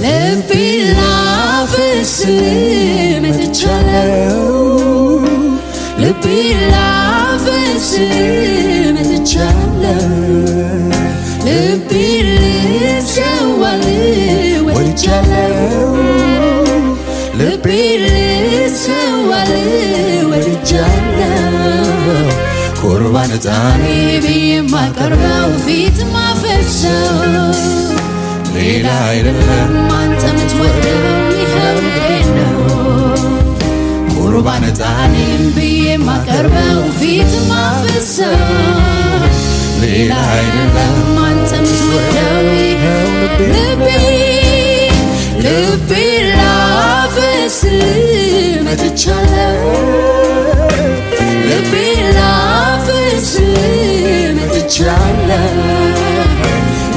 ልቤላ ፍስም ትቻለው ልቤላ ፍስም ትቻለው ልቤል ሰዋል ወድጃለው ልቤል ሰዋል ወድጃለው ቁርባን ዕጣኔ ብዬ ማቀርበው ፊት ማፈሰው ሌላ አይደለም አንተ ምትወደው ይኸው ነው ቁርባን ዕጣኔን ብዬ ማቀርበው ፊት ማፈሰው ሌላ አይደለም አንተ ምትወደው ይኸው ልቤ ላፈስ መጥቻለሁ ልቤ ላፈስ መጥቻለሁ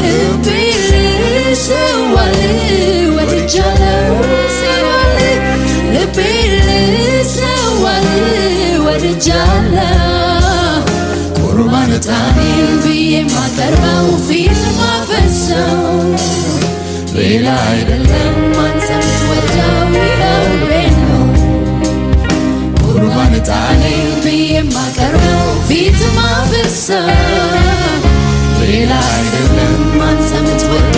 ልቤ ልሰዋል ወድጃለሁ ልቤ ልሰዋል ወድጃለሁ ቁርባን ዕጣኔን ብዬ ማቀርበው ፊት ማፈሰው ሌላ አይደለም አንተ ምትወደው ይኸው ነው ቁርባን ዕጣኔን ብዬ ማቀርበው ፊት ማፈሰው ሌላ አይደለም አንተ ምትወደው